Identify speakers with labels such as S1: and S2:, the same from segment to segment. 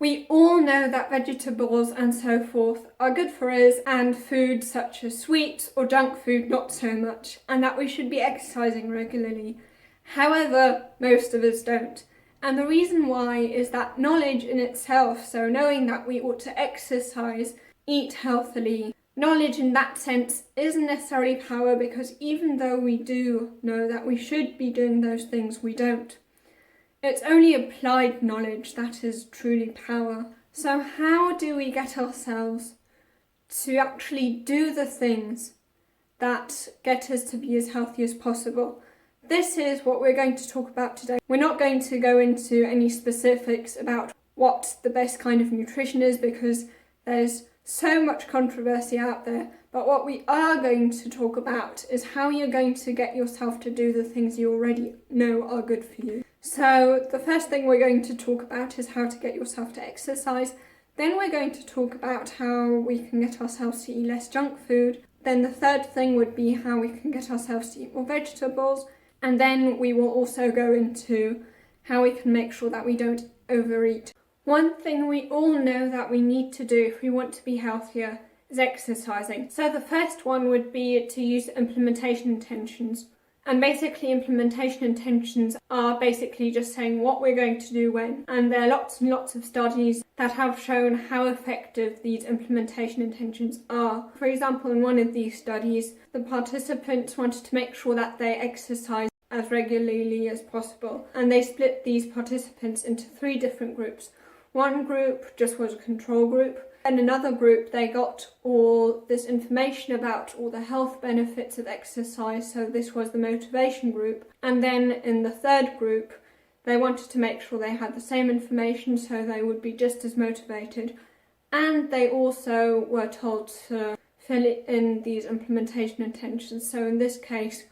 S1: We all know that vegetables and so forth are good for us, and food such as sweets or junk food not so much, and that we should be exercising regularly. However, most of us don't. And the reason why is that knowledge in itself, so knowing that we ought to exercise, eat healthily, knowledge in that sense isn't necessarily power, because even though we do know that we should be doing those things, we don't. It's only applied knowledge that is truly power. So how do we get ourselves to actually do the things that get us to be as healthy as possible? This is what we're going to talk about today. We're not going to go into any specifics about what the best kind of nutrition is, because there's so much controversy out there. But what we are going to talk about is how you're going to get yourself to do the things you already know are good for you. So the first thing we're going to talk about is how to get yourself to exercise. Then we're going to talk about how we can get ourselves to eat less junk food. Then the third thing would be how we can get ourselves to eat more vegetables. And then we will also go into how we can make sure that we don't overeat. One thing we all know that we need to do if we want to be healthier is exercising. So the first one would be to use implementation intentions. And basically implementation intentions are basically just saying what we're going to do when. And there are lots and lots of studies that have shown how effective these implementation intentions are. For example, in one of these studies, the participants wanted to make sure that they exercise as regularly as possible. And they split these participants into 3 different groups. One group just was a control group. In another group, they got all this information about all the health benefits of exercise, so this was the motivation group. And then in the third group, they wanted to make sure they had the same information, so they would be just as motivated. And they also were told to fill in these implementation intentions, so in this case,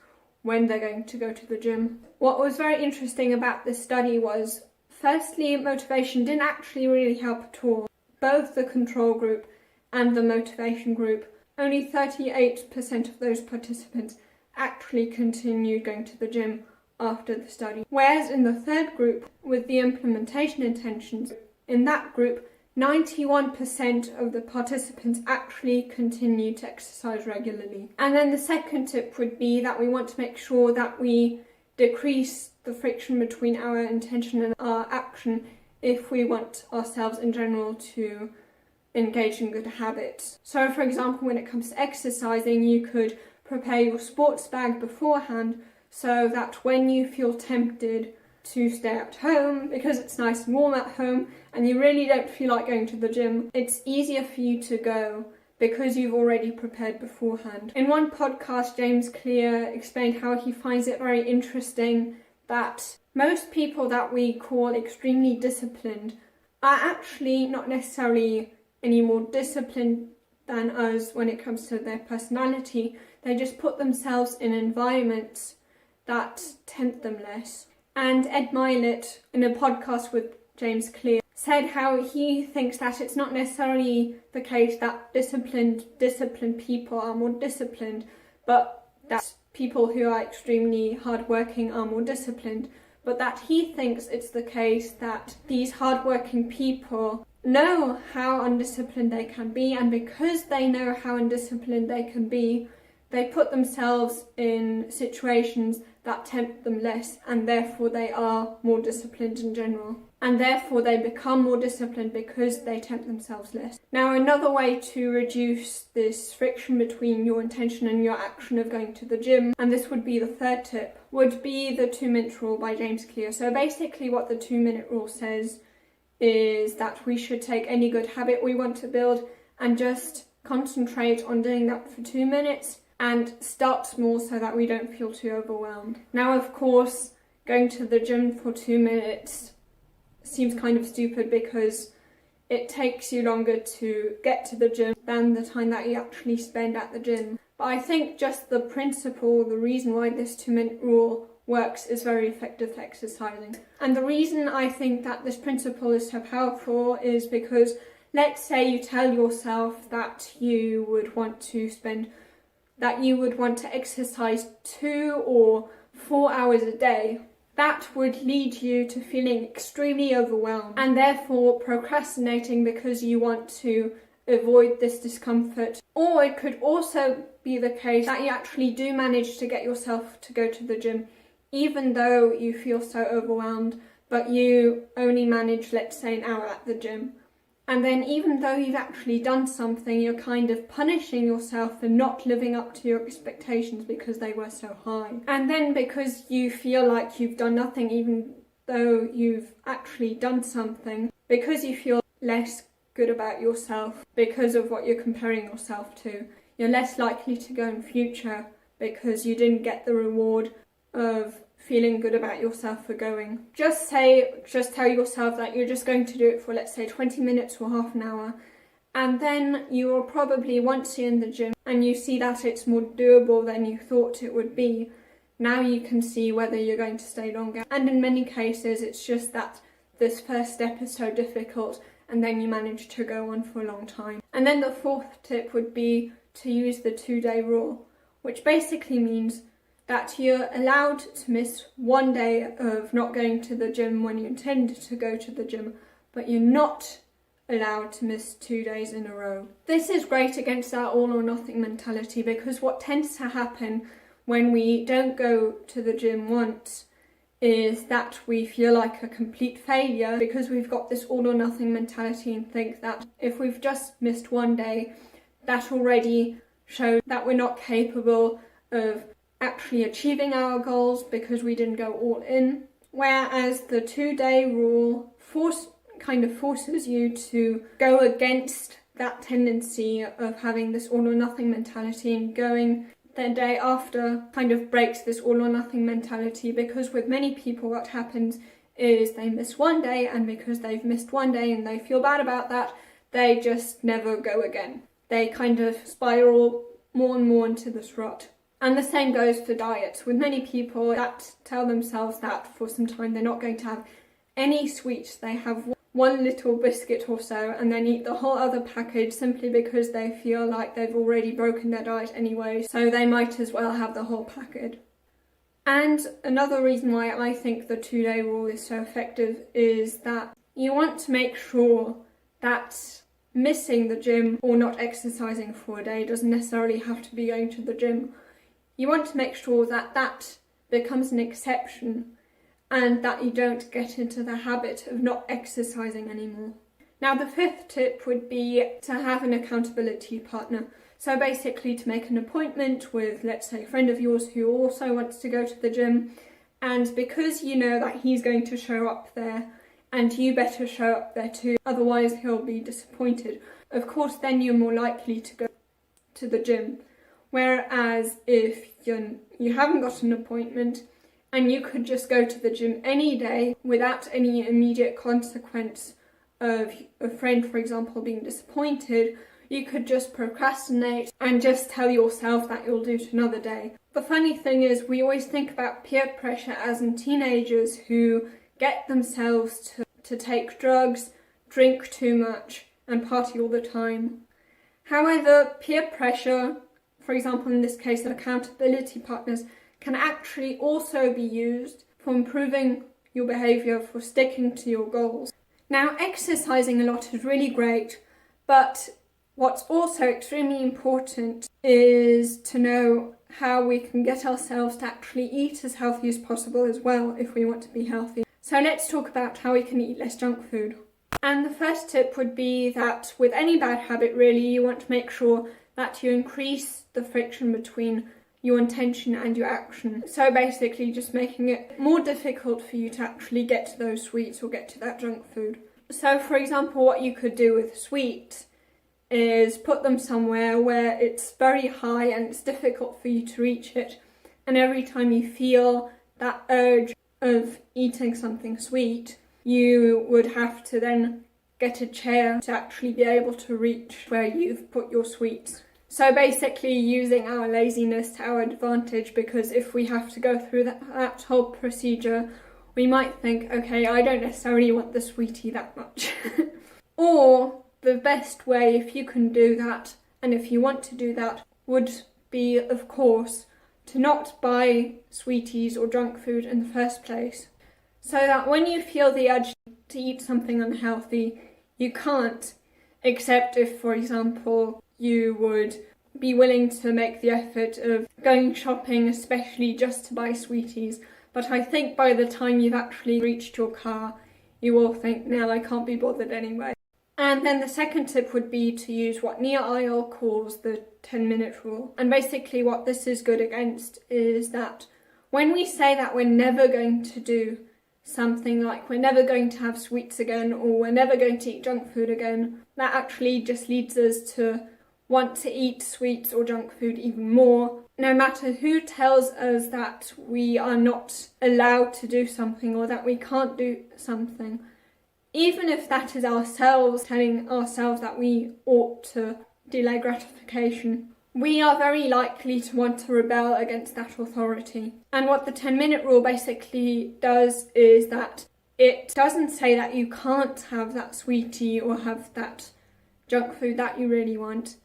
S1: when they're going to go to the gym. What was very interesting about this study was, firstly, motivation didn't actually really help at all. Both the control group and the motivation group, only 38% of those participants actually continued going to the gym after the study. Whereas in the third group, with the implementation intentions, in that group, 91% of the participants actually continued to exercise regularly. And then the second tip would be that we want to make sure that we decrease the friction between our intention and our action if we want ourselves in general to engage in good habits. So for example, when it comes to exercising, you could prepare your sports bag beforehand so that when you feel tempted to stay at home, because it's nice and warm at home and you really don't feel like going to the gym, it's easier for you to go because you've already prepared beforehand. In one podcast, James Clear explained how he finds it very interesting that most people that we call extremely disciplined are actually not necessarily any more disciplined than us when it comes to their personality. They just put themselves in environments that tempt them less. And Ed Mylett, in a podcast with James Clear, said how he thinks that it's not necessarily the case that disciplined people are more disciplined, but that people who are extremely hardworking are more disciplined. But that he thinks it's the case that these hardworking people know how undisciplined they can be, and because they know how undisciplined they can be, they put themselves in situations that tempt them less, and therefore they are more disciplined in general. And therefore they become more disciplined because they tempt themselves less. Now, another way to reduce this friction between your intention and your action of going to the gym, and this would be the third tip, would be the 2-minute rule by James Clear. So basically what the 2-minute rule says is that we should take any good habit we want to build and just concentrate on doing that for 2 minutes and start small so that we don't feel too overwhelmed. Now, of course, going to the gym for 2 minutes seems kind of stupid because it takes you longer to get to the gym than the time that you actually spend at the gym. But I think just the principle, the reason why this 2-minute rule works is very effective for exercising. And the reason I think that this principle is so powerful is because let's say you tell yourself that you would want to exercise 2 or 4 hours a day. that would lead you to feeling extremely overwhelmed and therefore procrastinating because you want to avoid this discomfort. Or it could also be the case that you actually do manage to get yourself to go to the gym even though you feel so overwhelmed, but you only manage, let's say, an hour at the gym. And then even though you've actually done something, you're kind of punishing yourself for not living up to your expectations because they were so high. And then because you feel like you've done nothing even though you've actually done something, because you feel less good about yourself because of what you're comparing yourself to, you're less likely to go in future because you didn't get the reward of feeling good about yourself for going. Just tell yourself that you're just going to do it for, let's say, 20 minutes or half an hour, and then you will probably, once you're in the gym and you see that it's more doable than you thought it would be, now you can see whether you're going to stay longer. And in many cases it's just that this first step is so difficult and then you manage to go on for a long time. And then the fourth tip would be to use the 2-day rule, which basically means that you're allowed to miss 1 day of not going to the gym when you intend to go to the gym, but you're not allowed to miss 2 days in a row. This is great against our all or nothing mentality, because what tends to happen when we don't go to the gym once is that we feel like a complete failure because we've got this all or nothing mentality and think that if we've just missed 1 day, that already shows that we're not capable of actually achieving our goals because we didn't go all in. Whereas the 2-day rule kind of forces you to go against that tendency of having this all or nothing mentality, and going the day after kind of breaks this all or nothing mentality, because with many people what happens is they miss 1 day, and because they've missed 1 day and they feel bad about that, they just never go again. They kind of spiral more and more into this rut. And the same goes for diets. With many people that tell themselves that for some time they're not going to have any sweets, they have one little biscuit or so and then eat the whole other package simply because they feel like they've already broken their diet anyway, so they might as well have the whole packet. And another reason why I think the 2-day rule is so effective is that you want to make sure that missing the gym or not exercising for a day doesn't necessarily have to be going to the gym. You want to make sure that that becomes an exception and that you don't get into the habit of not exercising anymore. Now, the fifth tip would be to have an accountability partner. So basically to make an appointment with, let's say, a friend of yours who also wants to go to the gym, and because you know that he's going to show up there and you better show up there too, otherwise he'll be disappointed. Of course, then you're more likely to go to the gym. Whereas if you haven't got an appointment and you could just go to the gym any day without any immediate consequence of a friend, for example, being disappointed, you could just procrastinate and just tell yourself that you'll do it another day. The funny thing is, we always think about peer pressure as in teenagers who get themselves to take drugs, drink too much and party all the time. However, peer pressure, for example, in this case, accountability partners, can actually also be used for improving your behaviour, for sticking to your goals. Now, exercising a lot is really great, but what's also extremely important is to know how we can get ourselves to actually eat as healthy as possible as well if we want to be healthy. So let's talk about how we can eat less junk food. And the first tip would be that with any bad habit, really, you want to make sure that you increase the friction between your intention and your action. So basically just making it more difficult for you to actually get to those sweets or get to that junk food. So for example, what you could do with sweets is put them somewhere where it's very high and it's difficult for you to reach it. And every time you feel that urge of eating something sweet, you would have to then get a chair to actually be able to reach where you've put your sweets. So basically using our laziness to our advantage, because if we have to go through that whole procedure, we might think, okay, I don't necessarily want the sweetie that much. Or the best way, if you can do that, and if you want to do that, would be, of course, to not buy sweeties or junk food in the first place. So that when you feel the urge to eat something unhealthy, you can't, except if, for example, you would be willing to make the effort of going shopping, especially just to buy sweeties. But I think by the time you've actually reached your car, you will think, no, I can't be bothered anyway. And then the second tip would be to use what Nia Eyal calls the 10-minute rule. And basically what this is good against is that when we say that we're never going to do something, like we're never going to have sweets again or we're never going to eat junk food again, that actually just leads us to want to eat sweets or junk food even more. No matter who tells us that we are not allowed to do something or that we can't do something, even if that is ourselves telling ourselves that we ought to delay gratification, we are very likely to want to rebel against that authority. And what the 10-minute rule basically does is that it doesn't say that you can't have that sweetie or have that junk food that you really want,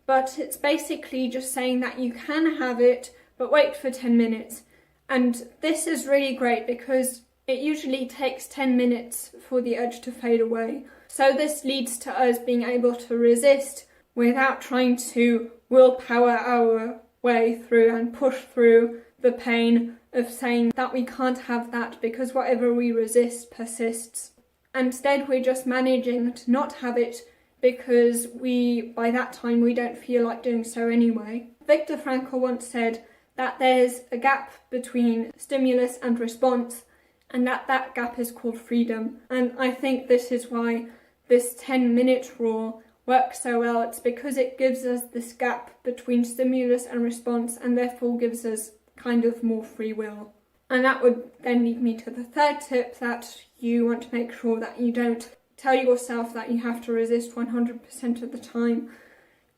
S1: but it's basically just saying that you can have it, but wait for 10 minutes. And this is really great because it usually takes 10 minutes for the urge to fade away. So this leads to us being able to resist without trying to willpower our way through and push through the pain of saying that we can't have that, because whatever we resist persists. Instead, we're just managing to not have it because by that time we don't feel like doing so anyway. Viktor Frankl once said that there's a gap between stimulus and response, and that gap is called freedom. And I think this is why this 10-minute rule works so well. It's because it gives us this gap between stimulus and response, and therefore gives us kind of more free will. And that would then lead me to the third tip, that you want to make sure that you don't tell yourself that you have to resist 100% of the time.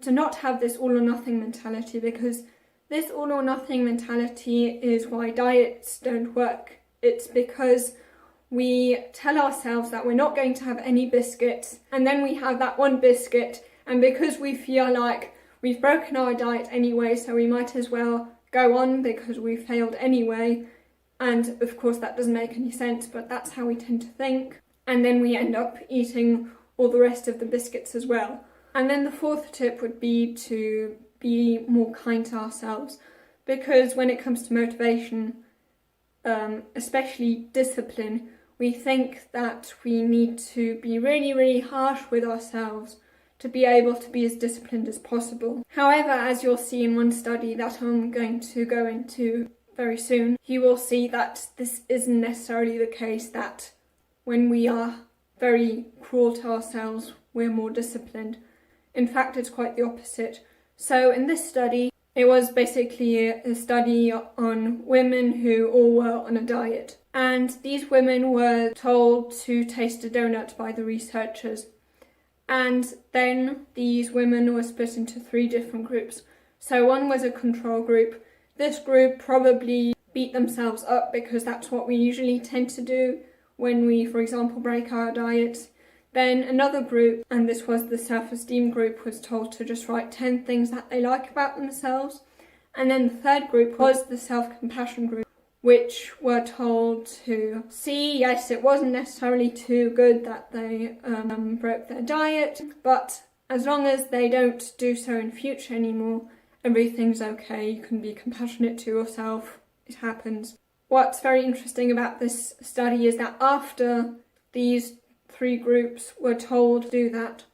S1: To not have this all or nothing mentality, because this all or nothing mentality is why diets don't work. It's because we tell ourselves that we're not going to have any biscuits, and then we have that one biscuit, and because we feel like we've broken our diet anyway, so we might as well go on because we failed anyway. And of course that doesn't make any sense, but that's how we tend to think. And then we end up eating all the rest of the biscuits as well. And then the fourth tip would be to be more kind to ourselves, because when it comes to motivation, especially discipline, we think that we need to be really, really harsh with ourselves to be able to be as disciplined as possible. However, as you'll see in one study that I'm going to go into very soon, you will see that this isn't necessarily the case, that when we are very cruel to ourselves, we're more disciplined. In fact, it's quite the opposite. So in this study, it was basically a study on women who all were on a diet. And these women were told to taste a donut by the researchers. And then these women were split into 3 different groups. So one was a control group. This group probably beat themselves up because that's what we usually tend to do when we, for example, break our diets. Then another group, and this was the self-esteem group, was told to just write 10 things that they like about themselves. And then the third group was the self-compassion group, which were told to see, yes, it wasn't necessarily too good that they broke their diet, but as long as they don't do so in future anymore, everything's okay. You can be compassionate to yourself. It happens. What's very interesting about this study is that after these 3 groups were told to do that,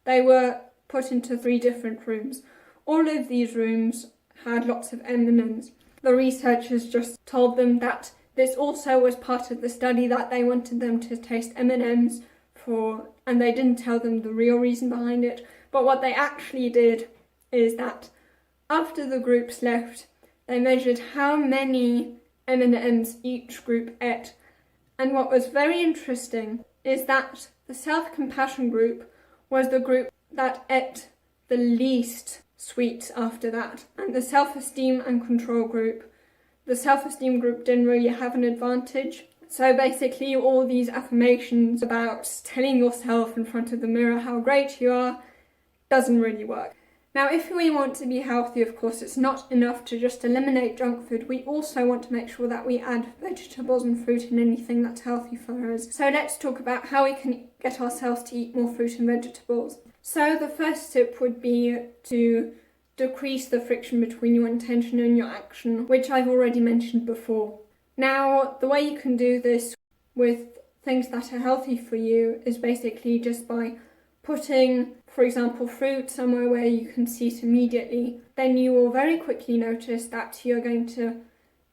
S1: they were put into 3 different rooms. All of these rooms had lots of M&Ms. The researchers just told them that this also was part of the study, that they wanted them to taste M&Ms for, and they didn't tell them the real reason behind it. But what they actually did is that after the groups left, they measured how many M&Ms each group ate. And what was very interesting is that the self-compassion group was the group that ate the least sweets after that. And the self-esteem and control group, the self-esteem group didn't really have an advantage. So basically all these affirmations about telling yourself in front of the mirror how great you are doesn't really work. Now, if we want to be healthy, of course, it's not enough to just eliminate junk food. We also want to make sure that we add vegetables and fruit in anything that's healthy for us. So let's talk about how we can get ourselves to eat more fruit and vegetables. So the first tip would be to decrease the friction between your intention and your action, which I've already mentioned before. Now, the way you can do this with things that are healthy for you is basically just by putting, for example, fruit somewhere where you can see it immediately. Then you will very quickly notice that you're going to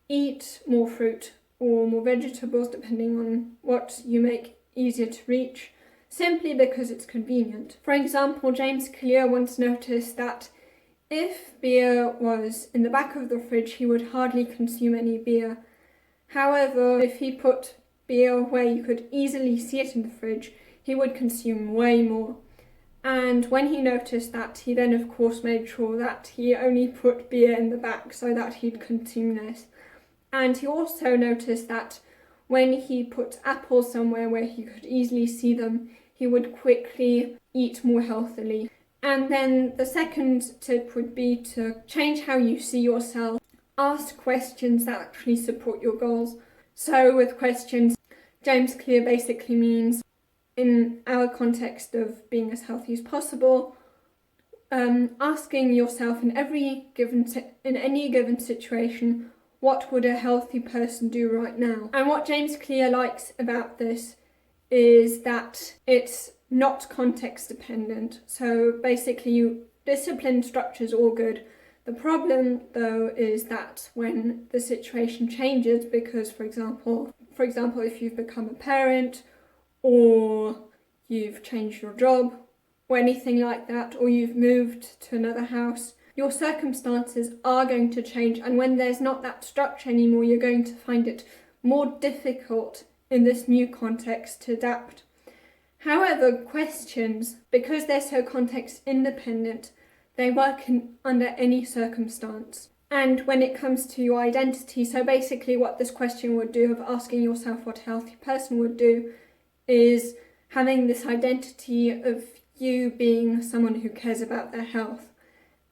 S1: eat more fruit or more vegetables, depending on what you make easier to reach, simply because it's convenient. For example, James Clear once noticed that if beer was in the back of the fridge, he would hardly consume any beer. However, if he put beer where you could easily see it in the fridge, he would consume way more. And when he noticed that, he then of course made sure that he only put beer in the back so that he'd consume less. And he also noticed that when he put apples somewhere where he could easily see them, he would quickly eat more healthily. And then the second tip would be to change how you see yourself. Ask questions that actually support your goals. So with questions, James Clear basically means, in our context of being as healthy as possible, asking yourself in any given situation, what would a healthy person do right now? And what James Clear likes about this is that it's not context dependent. So basically, discipline structure is all good. The problem, though, is that when the situation changes, because, for example, if you've become a parent, or you've changed your job, or anything like that, or you've moved to another house, your circumstances are going to change, and when there's not that structure anymore, you're going to find it more difficult in this new context to adapt. However, questions, because they're so context independent, they work under any circumstance. And when it comes to your identity, so basically what this question would do, of asking yourself what a healthy person would do, is having this identity of you being someone who cares about their health.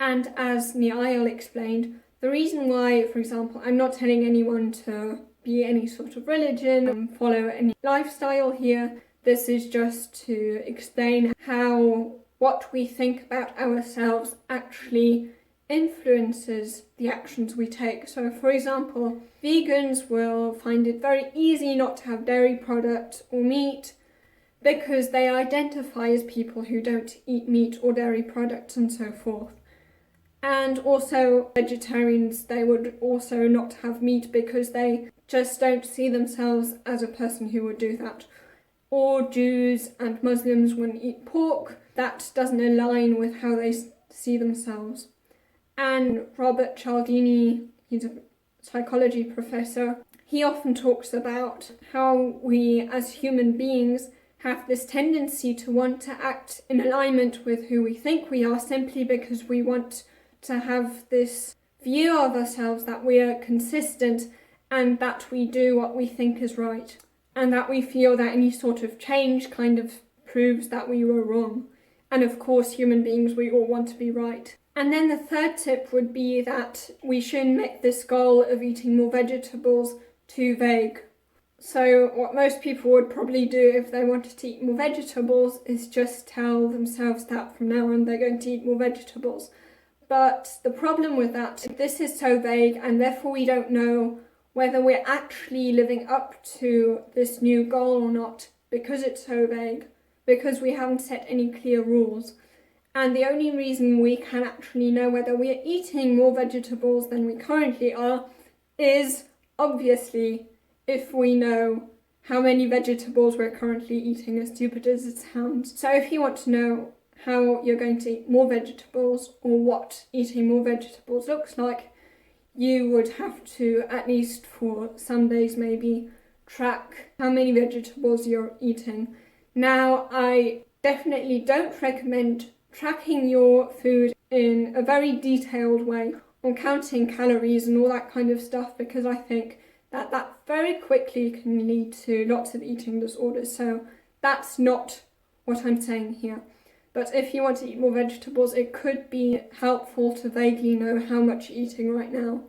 S1: And as Niall explained, the reason why, for example, I'm not telling anyone to be any sort of religion and follow any lifestyle here, this is just to explain how what we think about ourselves actually influences the actions we take. So for example, vegans will find it very easy not to have dairy products or meat because they identify as people who don't eat meat or dairy products and so forth. And also vegetarians, they would also not have meat because they just don't see themselves as a person who would do that. Or Jews and Muslims wouldn't eat pork. That doesn't align with how they see themselves. And Robert Cialdini, he's a psychology professor, he often talks about how we as human beings have this tendency to want to act in alignment with who we think we are, simply because we want to have this view of ourselves that we are consistent and that we do what we think is right, and that we feel that any sort of change kind of proves that we were wrong. And of course, human beings, we all want to be right. And then the third tip would be that we shouldn't make this goal of eating more vegetables too vague. So what most people would probably do if they wanted to eat more vegetables is just tell themselves that from now on they're going to eat more vegetables. But the problem with that, this is so vague, and therefore we don't know whether we're actually living up to this new goal or not, because it's so vague, because we haven't set any clear rules. And the only reason we can actually know whether we are eating more vegetables than we currently are is obviously if we know how many vegetables we're currently eating, as stupid as it sounds. So if you want to know how you're going to eat more vegetables, or what eating more vegetables looks like, you would have to, at least for some days maybe, track how many vegetables you're eating. Now, I definitely don't recommend tracking your food in a very detailed way, or counting calories and all that kind of stuff, because I think that very quickly can lead to lots of eating disorders. So that's not what I'm saying here. But if you want to eat more vegetables, it could be helpful to vaguely know how much you're eating right now.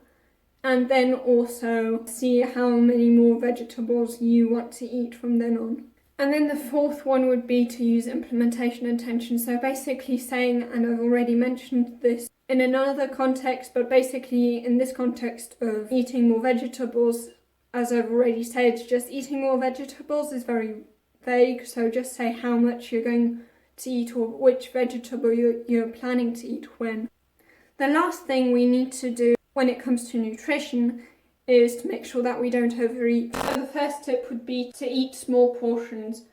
S1: And then also see how many more vegetables you want to eat from then on. And then the fourth one would be to use implementation intention. So basically saying, and I've already mentioned this in another context, but basically in this context of eating more vegetables, as I've already said, just eating more vegetables is very vague. So just say how much you're going to eat or which vegetable you're planning to eat when. The last thing we need to do when it comes to nutrition is to make sure that we don't overeat. So the first tip would be to eat small portions.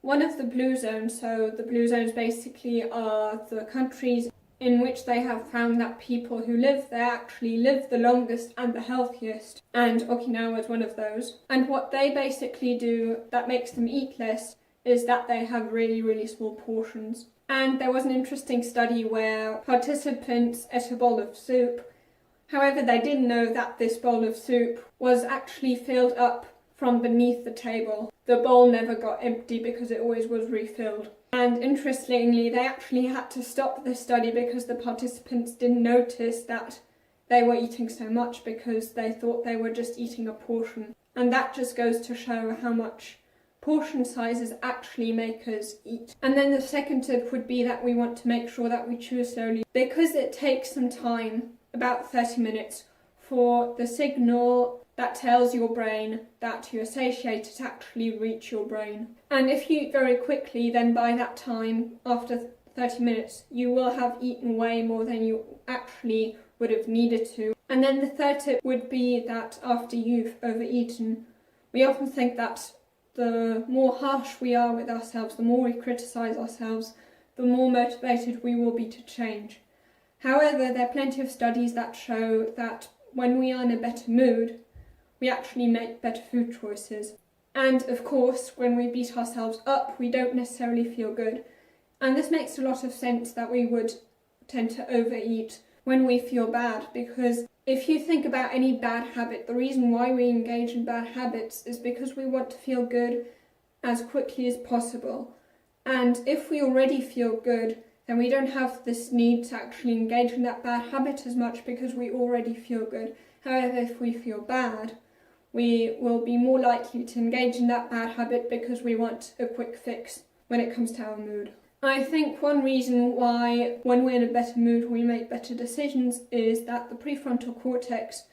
S1: One of the blue zones, so the blue zones basically are the countries in which they have found that people who live there actually live the longest and the healthiest. And Okinawa is one of those. And what they basically do that makes them eat less is that they have really, really small portions. And there was an interesting study where participants ate a bowl of soup. However, they didn't know that this bowl of soup was actually filled up from beneath the table. The bowl never got empty because it always was refilled. And interestingly, they actually had to stop the study because the participants didn't notice that they were eating so much because they thought they were just eating a portion. And that just goes to show how much portion sizes actually make us eat. And then the second tip would be that we want to make sure that we chew slowly because it takes some time, about 30 minutes, for the signal that tells your brain that you're satiated to actually reach your brain. And if you eat very quickly, then by that time, after 30 minutes, you will have eaten way more than you actually would have needed to. And then the third tip would be that after you've overeaten, we often think that the more harsh we are with ourselves, the more we criticize ourselves, the more motivated we will be to change. However, there are plenty of studies that show that when we are in a better mood, we actually make better food choices. And of course, when we beat ourselves up, we don't necessarily feel good. And this makes a lot of sense that we would tend to overeat when we feel bad, because if you think about any bad habit, the reason why we engage in bad habits is because we want to feel good as quickly as possible. And if we already feel good, then we don't have this need to actually engage in that bad habit as much because we already feel good. However, if we feel bad, we will be more likely to engage in that bad habit because we want a quick fix when it comes to our mood. I think one reason why when we're in a better mood we make better decisions is that the prefrontal cortex,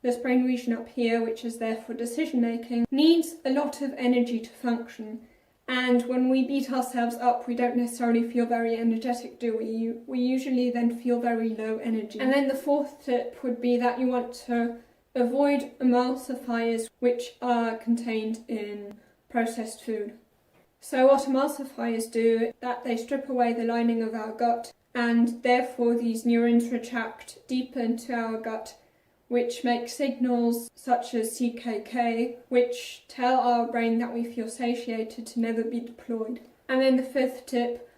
S1: this brain region up here, which is there for decision making, needs a lot of energy to function. And when we beat ourselves up, we don't necessarily feel very energetic, do we? We usually then feel very low energy. And then the fourth tip would be that you want to avoid emulsifiers which are contained in processed food. So what emulsifiers do is that they strip away the lining of our gut, and therefore these neurons retract deeper into our gut, which make signals such as CKK, which tell our brain that we feel satiated to never be deployed. And then the fifth tip,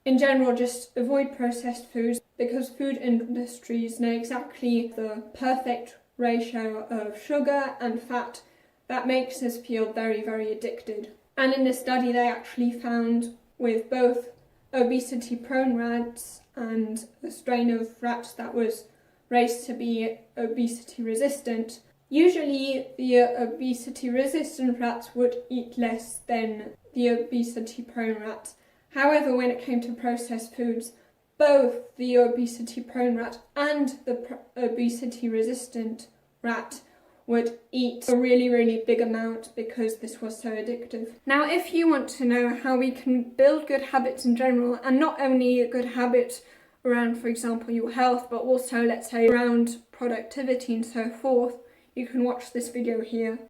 S1: in general, just avoid processed foods, because food industries know exactly the perfect ratio of sugar and fat that makes us feel very, very addicted. And in a study they actually found with both obesity-prone rats and a strain of rats that was raised to be obesity-resistant, usually the obesity-resistant rats would eat less than the obesity-prone rats. However, when it came to processed foods, both the obesity-prone rat and the obesity-resistant rat would eat a really, really big amount because this was so addictive. Now, if you want to know how we can build good habits in general, and not only good habits around, for example, your health, but also, let's say, around productivity and so forth, you can watch this video here.